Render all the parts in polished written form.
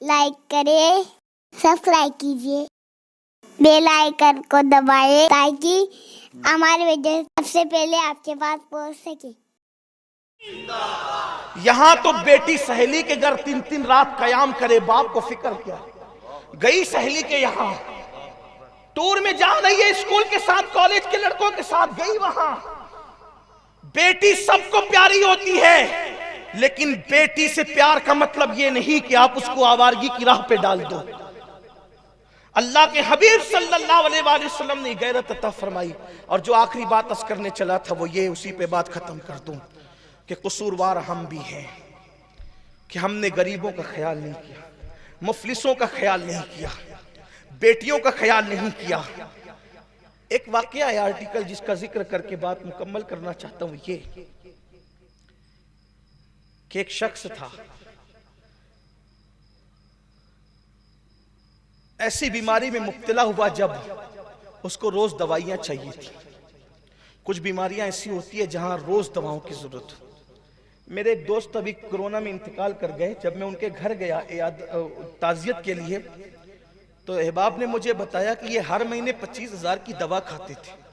Like करें, subscribe कीजिए, bell icon को दबाएं ताकि हमारे वीडियो सबसे पहले आपके पास पहुंच सके। यहाँ तो बेटी सहेली के घर 3-3 रात कयाम करे, बाप को फिक्र क्या। गई सहेली के यहाँ टूर में जा रही है, स्कूल के साथ कॉलेज के लड़कों के साथ गई वहां। बेटी सबको प्यारी होती है, लेकिन बेटी से प्यार का मतलब यह नहीं कि आप उसको आवारगी की राह पे डाल दो। अल्लाह के हबीब सल्लल्लाहु अलैहि वसल्लम ने गैरत अता फरमाई। और जो आखिरी बात अर्ज करने चला था वो ये, उसी पे बात खत्म कर दूं कि कसूरवार हम भी हैं कि हमने गरीबों का ख्याल नहीं किया, मुफलिसों का ख्याल नहीं किया, बेटियों का ख्याल नहीं किया। एक वाकया है आर्टिकल जिसका जिक्र करके बात मुकम्मल करना चाहता हूं, ये कि एक शख्स था, ऐसी बीमारी में मुब्तला हुआ जब उसको रोज दवाइयां चाहिए थी। कुछ बीमारियां ऐसी होती है जहां रोज दवाओं की जरूरत हो। मेरे एक दोस्त अभी कोरोना में इंतकाल कर गए। जब मैं उनके घर गया ताजियत के लिए, तो अहबाब ने मुझे बताया कि ये हर महीने 25,000 की दवा खाते थे।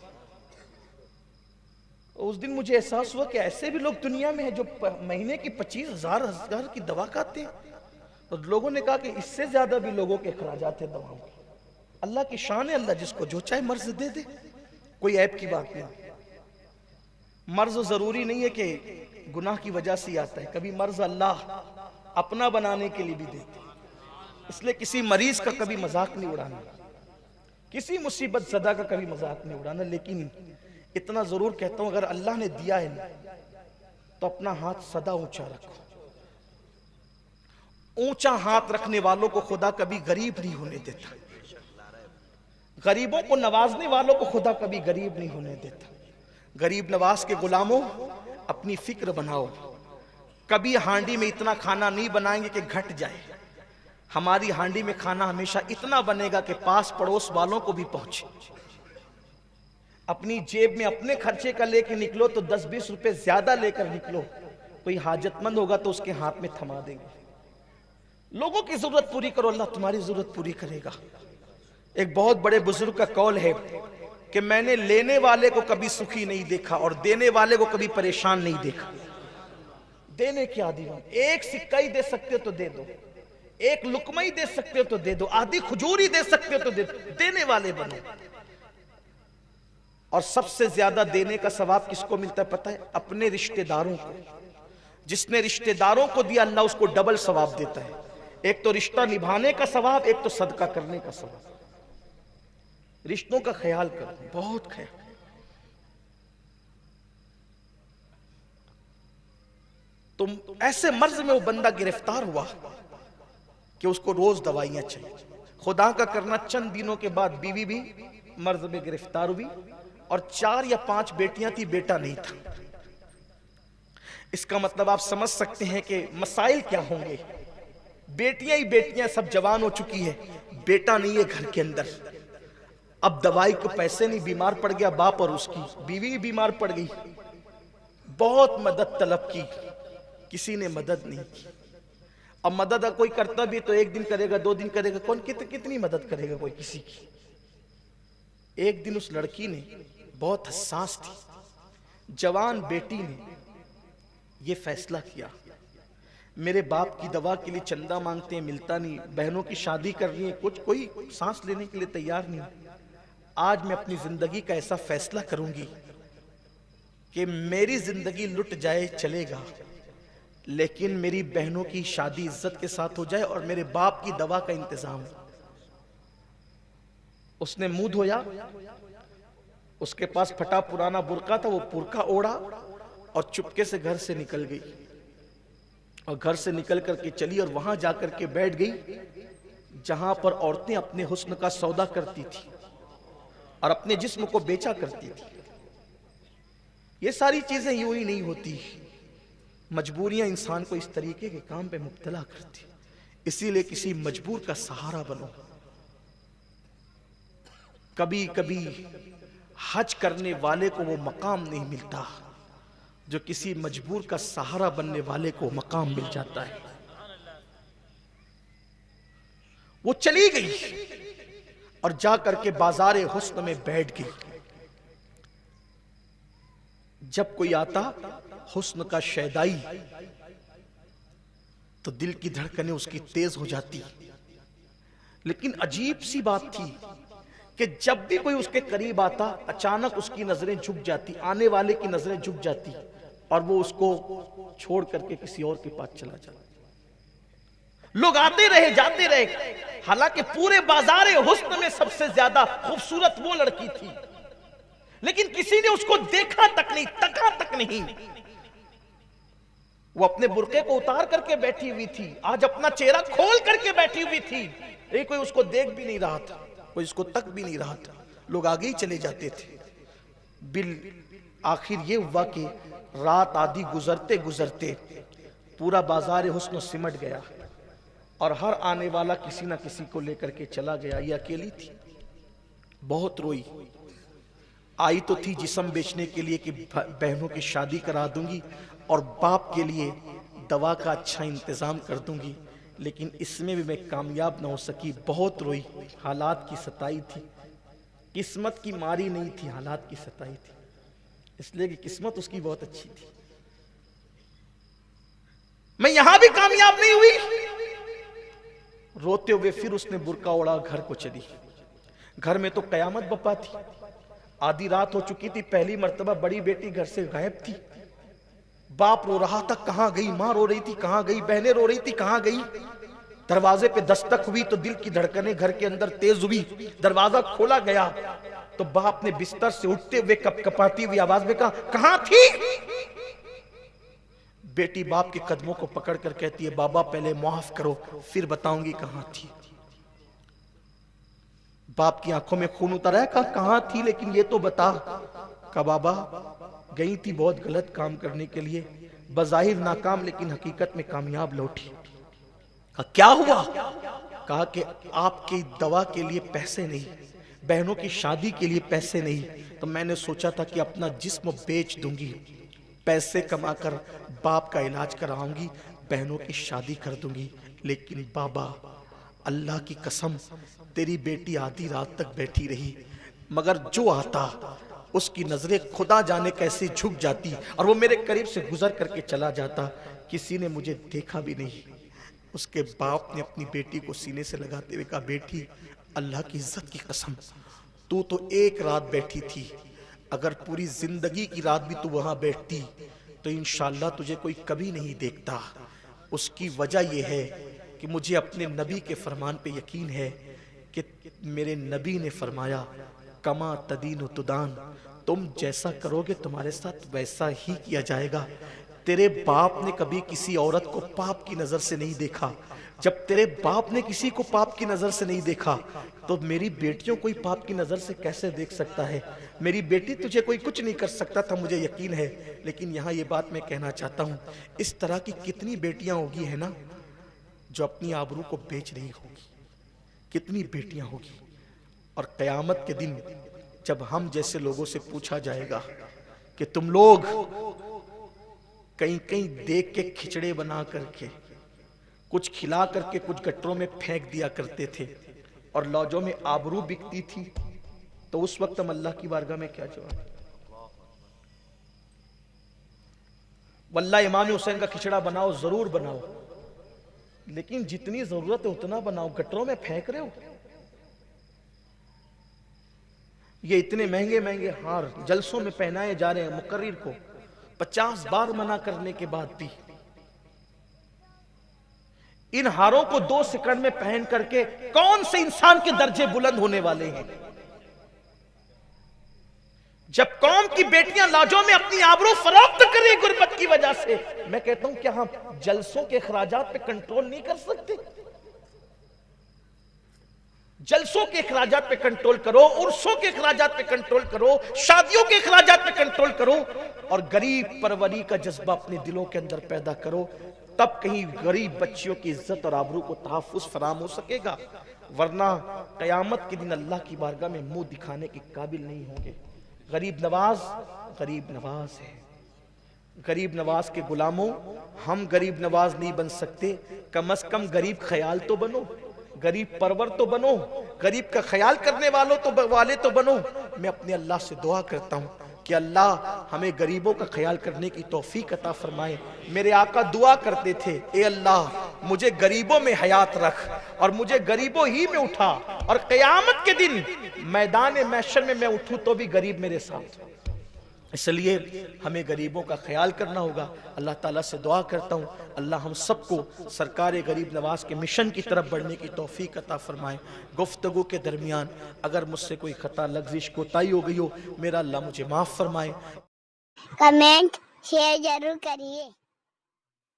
उस दिन मुझे एहसास हुआ कि ऐसे भी लोग दुनिया में हैं जो महीने की 25,000 की दवा खाते हैं। तो लोगों ने कहा कि इससे ज्यादा भी लोगों के अखराजात है दवाओं के। अल्लाह की शान है, अल्लाह जिसको जो चाहे मर्ज दे दे, कोई ऐब की बात नहीं। मर्ज जरूरी नहीं है कि गुनाह की वजह से आता है, कभी मर्ज अल्लाह अपना बनाने के लिए भी देते। इसलिए किसी मरीज का कभी मजाक नहीं उड़ाना, किसी मुसीबत ज़दा का कभी मजाक नहीं उड़ाना। लेकिन इतना जरूर कहता हूं, अगर अल्लाह ने दिया है ना तो अपना हाथ सदा ऊंचा रखो। ऊंचा हाथ रखने वालों को खुदा कभी गरीब नहीं होने देता, गरीबों को नवाजने वालों को खुदा कभी गरीब नहीं होने देता। गरीब नवाज के गुलामों, अपनी फिक्र बनाओ। कभी हांडी में इतना खाना नहीं बनाएंगे कि घट जाए। हमारी हांडी में खाना हमेशा इतना बनेगा कि पास पड़ोस वालों को भी पहुंचे। अपनी जेब में अपने खर्चे का लेके निकलो तो 10-20 रुपए ज्यादा लेकर निकलो। कोई हाजतमंद होगा तो उसके हाथ में थमा देंगे। लोगों की जरूरत पूरी करो, अल्लाह तुम्हारी जरूरत पूरी करेगा। एक बहुत बड़े बुजुर्ग का कौल है कि मैंने लेने वाले को कभी सुखी नहीं देखा और देने वाले को कभी परेशान नहीं देखा। देने की आदी बात, एक सिक्का ही दे सकते हो तो दे दो, एक लुकमा ही दे सकते हो तो दे दो, आधी खजूर ही दे सकते हो तो दे दो। देने वाले बनो। और सबसे ज्यादा देने का सवाब किसको मिलता है पता है? अपने रिश्तेदारों को। जिसने रिश्तेदारों को दिया अल्लाह उसको डबल सवाब देता है। एक तो रिश्ता निभाने का सवाब, एक तो सदका करने का सवाब। रिश्तों का ख्याल करो, बहुत ख्याल। तुम ऐसे मर्ज में वो बंदा गिरफ्तार हुआ कि उसको रोज दवाइयां चाहिए। खुदा का करना, चंद दिनों के बाद बीवी भी मर्ज में गिरफ्तार हुई और 4 या 5 बेटियां थी, बेटा नहीं था। इसका मतलब आप समझ सकते हैं कि मसाइल क्या होंगे। बेटियां ही बेटियां सब जवान हो चुकी है, बेटा नहीं है घर के अंदर। अब दवाई को पैसे नहीं, बीमार पड़ गया बाप और उसकी बीवी भी बीमार पड़ गई। बहुत मदद तलब की, किसी ने मदद नहीं की। अब मदद कोई करता भी तो 1 दिन करेगा, 2 दिन करेगा, कौन कितनी मदद करेगा कोई किसी की। एक दिन उस लड़की ने, बहुत हसास थी, जवान बेटी ने यह फैसला किया, मेरे बाप की दवा के लिए चंदा मांगते हैं, मिलता नहीं, बहनों की शादी करनी है, कुछ कोई सांस लेने के लिए तैयार नहीं। आज मैं अपनी जिंदगी का ऐसा फैसला करूंगी कि मेरी जिंदगी लुट जाए चलेगा, लेकिन मेरी बहनों की शादी इज्जत के साथ हो जाए और मेरे बाप की दवा का इंतजाम हो। उसने मुंह धोया, उसके पास फटा पुराना बुर्का था, वो बुर्का ओढ़ा और चुपके से घर से निकल गई। और घर से निकल करके चली और वहां जाकर के बैठ गई जहां पर औरतें अपने हुस्न का सौदा करती थी और अपने जिस्म को बेचा करती थी। ये सारी चीजें यूं ही नहीं होती, मजबूरियां इंसान को इस तरीके के काम पे मुब्तला करती। इसीलिए किसी मजबूर का सहारा बनो। कभी कभी हज करने वाले को वो मकाम नहीं मिलता जो किसी मजबूर का सहारा बनने वाले को मकाम मिल जाता है। वो चली गई और जा करके बाजारे हुस्न में बैठ गई। जब कोई आता हुस्न का शैदाई तो दिल की धड़कनें उसकी तेज हो जाती। लेकिन अजीब सी बात थी कि जब भी कोई उसके करीब आता अचानक उसकी नजरें झुक जाती, आने वाले की नजरें झुक जाती और वो उसको छोड़ करके किसी और के पास चला जाता। लोग आते रहे जाते रहे, हालांकि पूरे बाजारे हुस्न में सबसे ज्यादा खूबसूरत वो लड़की थी, लेकिन किसी ने उसको देखा तक नहीं, तका तक नहीं। वो अपने बुर्के को उतार करके बैठी हुई थी, आज अपना चेहरा खोल करके बैठी हुई थी, लेकिन कोई उसको देख भी नहीं रहा था, कोई उसको तक भी नहीं रहा था। लोग आगे ही चले जाते थे। बिल आखिर ये हुआ कि रात आधी गुजरते गुजरते पूरा बाजार हुस्न सिमट गया और हर आने वाला किसी ना किसी को लेकर के चला गया। ये अकेली थी, बहुत रोई। आई तो थी जिस्म बेचने के लिए कि बहनों की शादी करा दूंगी और बाप के लिए दवा का अच्छा इंतजाम कर दूंगी, लेकिन इसमें भी मैं कामयाब ना हो सकी। बहुत रोई, हालात की सताई थी, किस्मत की मारी नहीं थी, हालात की सताई थी, इसलिए कि किस्मत उसकी बहुत अच्छी थी। मैं यहां भी कामयाब नहीं हुई। रोते हुए फिर उसने बुर्का ओढ़ा, घर को चली। घर में तो कयामत बपा थी, आधी रात हो चुकी थी, पहली मर्तबा बड़ी बेटी घर से गायब थी। बाप रो रहा था, कहां गई? मां रो रही थी, कहां गई? बहनें रो रही थी, कहां गई? दरवाजे पे दस्तक हुई तो दिल की धड़कनें घर के अंदर तेज हुई। दरवाजा खोला गया तो बाप ने बिस्तर से उठते हुए कपकपाती हुई आवाज में कहा, कहां थी? बेटी बाप के कदमों को पकड़ कर कहती है, बाबा पहले माफ करो, फिर बताऊंगी कहां थी। बाप की आंखों में खून उतर आया, कहा कहां थी लेकिन ये तो बता। कहा बाबा गई थी बहुत गलत काम करने के लिए, बज़ाहिर नाकाम लेकिन हकीकत में कामयाब लौटी। कहा क्या हुआ? कहा कि आपकी दवा के लिए पैसे नहीं, बहनों की शादी के लिए पैसे नहीं, तो मैंने सोचा था कि अपना जिस्म बेच दूंगी, पैसे कमाकर बाप का इलाज कराऊंगी, बहनों की शादी कर दूंगी। लेकिन बाबा अल्लाह की कसम, तेरी बेटी आधी रात तक बैठी रही, मगर जो आता उसकी नजरें खुदा जाने कैसे झुक जाती और वो मेरे करीब से गुजर करके चला जाता। किसी ने मुझे देखा भी नहीं। उसके बाप ने अपनी बेटी को सीने से लगाते हुए कहा, बेटी अल्लाह की इज्जत की कसम, तू तो एक रात बैठी थी, अगर पूरी जिंदगी की रात भी तू वहां बैठती तो इंशाअल्लाह तुझे कोई कभी नहीं देखता। उसकी वजह यह है कि मुझे अपने नबी के फरमान पे यकीन है कि मेरे नबी ने फरमाया, कमा तदीन तुदान, तुम जैसा करोगे तुम्हारे साथ वैसा ही किया जाएगा। तेरे बाप ने कभी किसी औरत को पाप की नजर से नहीं देखा, जब तेरे बाप ने किसी को पाप की नजर से नहीं देखा तो मेरी बेटियों को पाप की नजर से कैसे देख सकता है? मेरी बेटी तुझे कोई कुछ नहीं कर सकता था, मुझे यकीन है। लेकिन यहाँ ये बात मैं कहना चाहता हूँ, इस तरह की कितनी बेटियां होगी है ना जो अपनी आबरू को बेच रही होगी, कितनी बेटियां होगी। और कयामत के दिन जब हम जैसे लोगों से पूछा जाएगा कि तुम लोग कहीं कहीं देख के खिचड़े बना करके कुछ खिला करके कुछ गट्टरों में फेंक दिया करते थे और लौजों में आबरू बिकती थी, तो उस वक्त हम अल्लाह की बारगाह में क्या जवाब? वल्लाह इमाम हुसैन का खिचड़ा बनाओ, जरूर बनाओ, लेकिन जितनी जरूरत है उतना बनाओ, गट्टरों में फेंक रहे हो। ये इतने महंगे महंगे हार जलसों में पहनाए जा रहे हैं, मुकर्रिर को 50 बार मना करने के बाद भी इन हारों को 2 सेकंड में पहन करके कौन से इंसान के दर्जे बुलंद होने वाले हैं? जब कौम की बेटियां लाजों में अपनी आबरू फरोख्त करें गुर्बत की वजह से, मैं कहता हूं क्या हम जलसों के अखराजात पे कंट्रोल नहीं कर सकते? जलसों के अखराजात पे कंट्रोल करो, उर्सों के अखराजात पे कंट्रोल करो, शादियों के अखराजात पे कंट्रोल करो और गरीब परवरी का जज्बा अपने दिलों के अंदर पैदा करो, तब कहीं गरीब बच्चियों की इज्जत और आबरू को तहफ्फुज फराम हो सकेगा। वरना कयामत के दिन अल्लाह की बारगाह में मुंह दिखाने के काबिल नहीं होंगे। गरीब नवाज है। गरीब नवाज के गुलामों, हम गरीब नवाज नहीं बन सकते, कम से कम गरीब ख्याल तो बनो। गरीब परवर तो बनो, गरीब का ख्याल करने वाले तो बनो। मैं अपने अल्लाह से दुआ करता हूँ कि अल्लाह हमें गरीबों का ख्याल करने की तौफीक अता फरमाए। मेरे आका दुआ करते थे, ए अल्लाह मुझे गरीबों में हयात रख और मुझे गरीबों ही में उठा, और क़यामत के दिन मैदान महशर में मैं उठूं तो भी गरीब मेरे साथ। इसलिए हमें गरीबों का ख्याल करना होगा। अल्लाह ताला से दुआ करता हूँ अल्लाह हम सबको सरकार गरीब नवाज के मिशन की तरफ बढ़ने की तौफीक अता फरमाए। गुफ्तगू के दरमियान अगर मुझसे कोई खता लग़्ज़िश कोताही हो गई हो, मेरा अल्लाह मुझे माफ़ फरमाए। कमेंट शेयर जरूर करिए।